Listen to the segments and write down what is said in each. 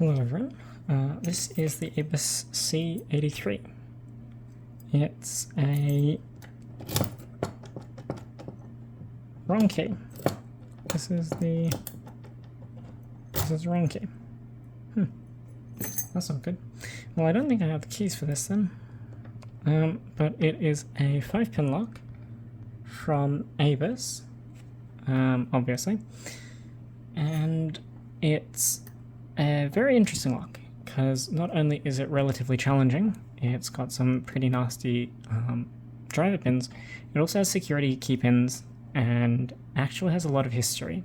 Hello everyone, this is the Ibis C83. It's a wrong key. This is the wrong key. That's not good. Well, I don't think I have the keys for this then. But it is a 5-pin lock from Ibis, obviously. And it's a very interesting lock, because not only is it relatively challenging, it's got some pretty nasty driver pins, it also has security key pins and actually has a lot of history.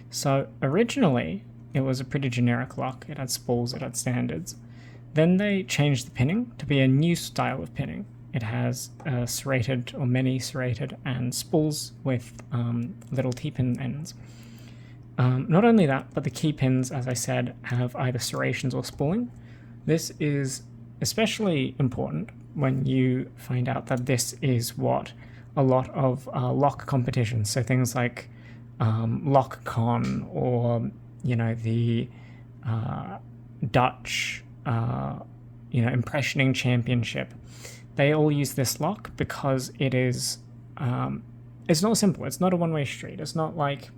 So originally it was a pretty generic lock, it had spools, it had standards. Then they changed the pinning to be a new style of pinning. It has serrated or many serrated and spools with little T-pin ends. Not only that, but the key pins, as I said, have either serrations or spooling. This is especially important when you find out that this is what a lot of lock competitions, so things like LockCon or, you know, the Dutch, impressioning championship, they all use this lock because it is, it's not simple. It's not a one-way street. It's not like,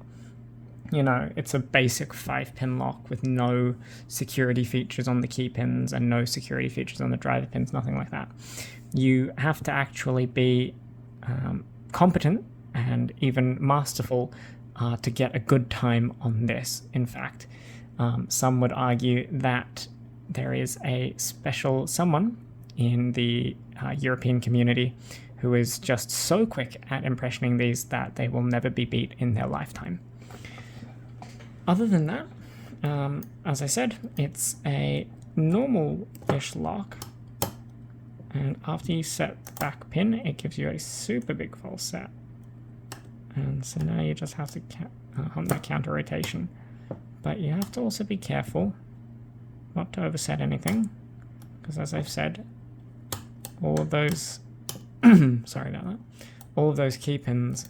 it's a basic 5-pin lock with no security features on the key pins and no security features on the driver pins, nothing like that. You have to actually be competent and even masterful to get a good time on this. In fact, some would argue that there is a special someone in the European community who is just so quick at impressioning these that they will never be beat in their lifetime. Other than that, as I said, it's a normal-ish lock, and after you set the back pin, it gives you a super big false set. And so now you just have to hunt that counter rotation. But you have to also be careful not to overset anything, because as I've said, all of those, sorry about that, all of those key pins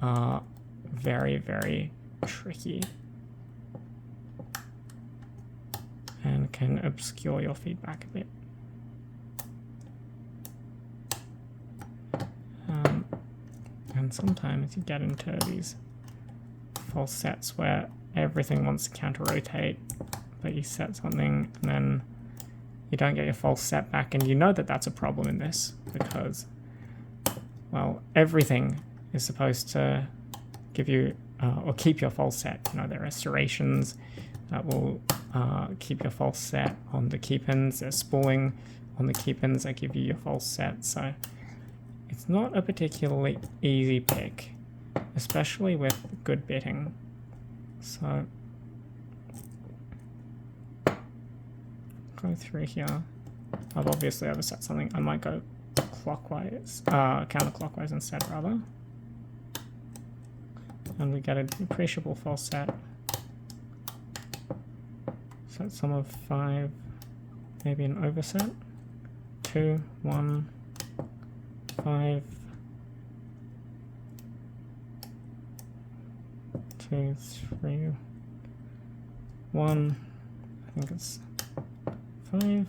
are very, very tricky and can obscure your feedback a bit. And sometimes you get into these false sets where everything wants to counter rotate, but you set something and then you don't get your false set back, and you know that that's a problem in this because, well, everything is supposed to give you or keep your false set. There are serrations that will keep your false set on the key pins. There's spooling on the key pins that give you your false set. So it's not a particularly easy pick, especially with good bitting. So go through here. I've obviously overset something. I might go clockwise, counterclockwise instead rather. And we get an appreciable false set. Set sum of 5, maybe an overset. 2, 1, 5, 2, 3, 1. I think it's 5,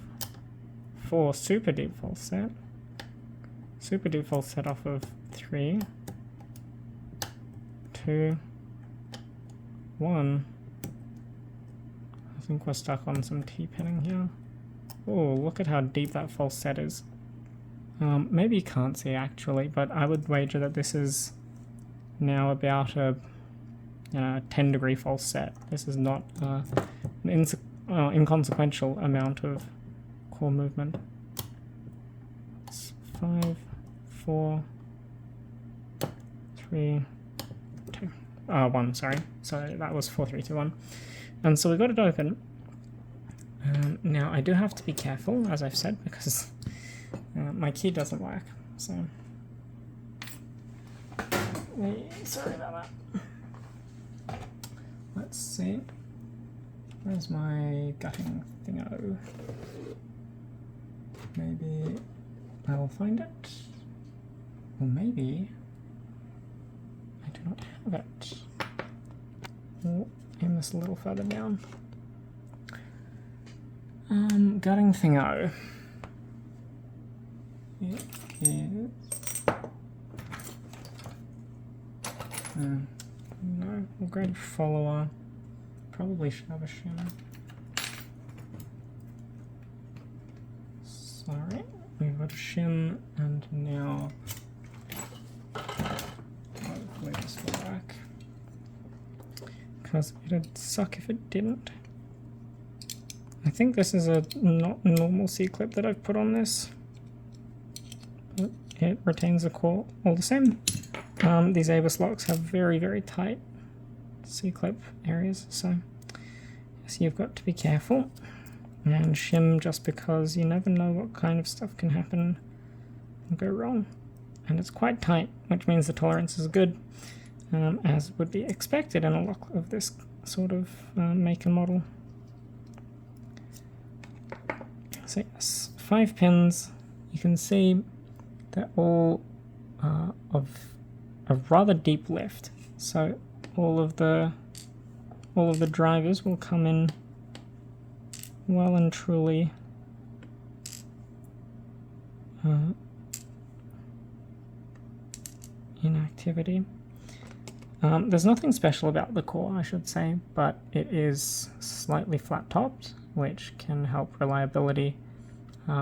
4. Super deep false set. Super deep false set off of 3, 2, 1. I think we're stuck on some T-pinning here. Oh, look at how deep that false set is. Maybe you can't see actually, but I would wager that this is now about a 10-degree false set. This is not an inconsequential amount of core movement. It's 5, 4, 3, 2. 1, sorry. So that was 4, 3, 2, 1. And so we got it open. Now I do have to be careful, as I've said, because my key doesn't work. So sorry about that. Let's see. Where's my gutting thingo? Maybe I will find it. Or maybe I do not have it. Oh, aim this a little further down. gutting thingo. It is... no, we'll go to follower. Probably should have a shim. Sorry, we've got a shim, and now hopefully this will work, because it'd suck if it didn't. I think this is a not normal C-clip that I've put on this, but it retains the core all the same. These ABUS locks have very, very tight C-clip areas, so yes, you've got to be careful and shim, just because you never know what kind of stuff can happen and go wrong. And it's quite tight, which means the tolerance is good, as would be expected in a lock of this sort of make and model. So yes, 5 pins. You can see they're all of a rather deep lift, so all of the drivers will come in well and truly in activity. There's nothing special about the core, I should say, but it is slightly flat topped, which can help reliability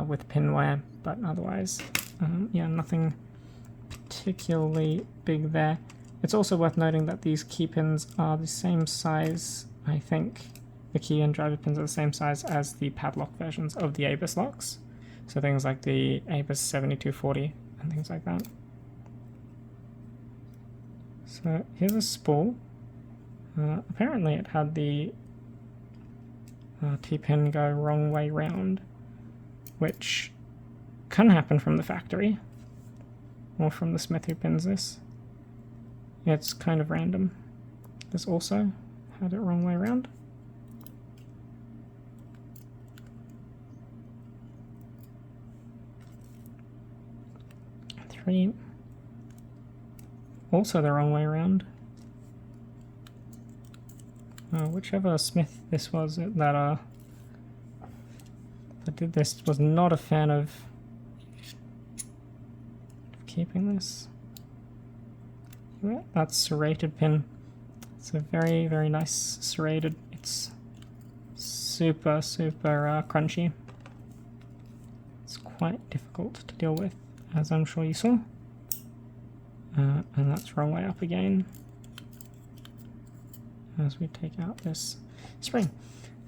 with pin wear, but otherwise, yeah, nothing particularly big there. It's also worth noting that these key pins are the same size, I think. The key and driver pins are the same size as the padlock versions of the ABUS locks. So things like the ABUS 7240 and things like that. So here's a spool. Apparently it had the T-pin go wrong way round, which can happen from the factory or from the smith who pins this. It's kind of random. This also had it wrong way around. Three. Also the wrong way around. Whichever smith this was that did this was not a fan of keeping this. Yeah, that's serrated pin. It's a very, very nice serrated. It's super, super crunchy. It's quite difficult to deal with, as I'm sure you saw. And that's wrong way up again as we take out this spring.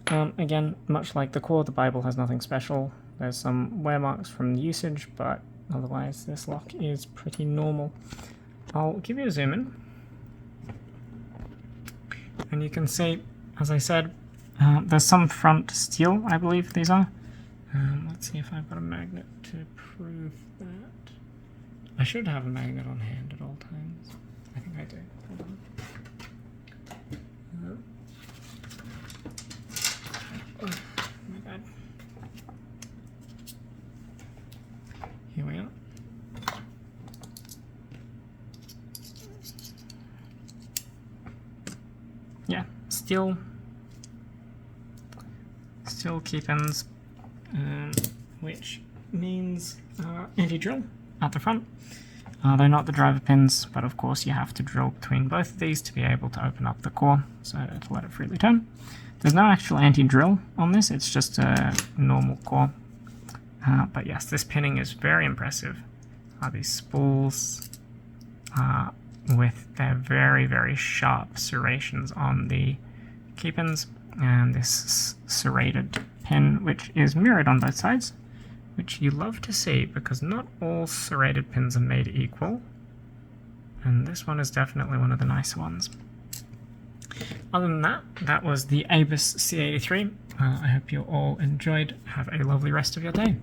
Again, much like the core, the Bible has nothing special. There's some wear marks from the usage, but otherwise this lock is pretty normal. I'll give you a zoom in, and you can see, as I said, there's some front steel, I believe these are. Let's see if I've got a magnet to prove that. I should have a magnet on hand at all times. I think I do. Hold on. Oh my god. Here we are. Yeah, steel key pins, which means anti-drill at the front. They're not the driver pins, but of course you have to drill between both of these to be able to open up the core, so to let it freely turn. There's no actual anti-drill on this, it's just a normal core. But yes, this pinning is very impressive. These spools with their very, very sharp serrations on the key pins, and this serrated pin, which is mirrored on both sides, which you love to see because not all serrated pins are made equal, and this one is definitely one of the nicer ones. Other than that, that was the ABUS C83. I hope you all enjoyed. Have a lovely rest of your day.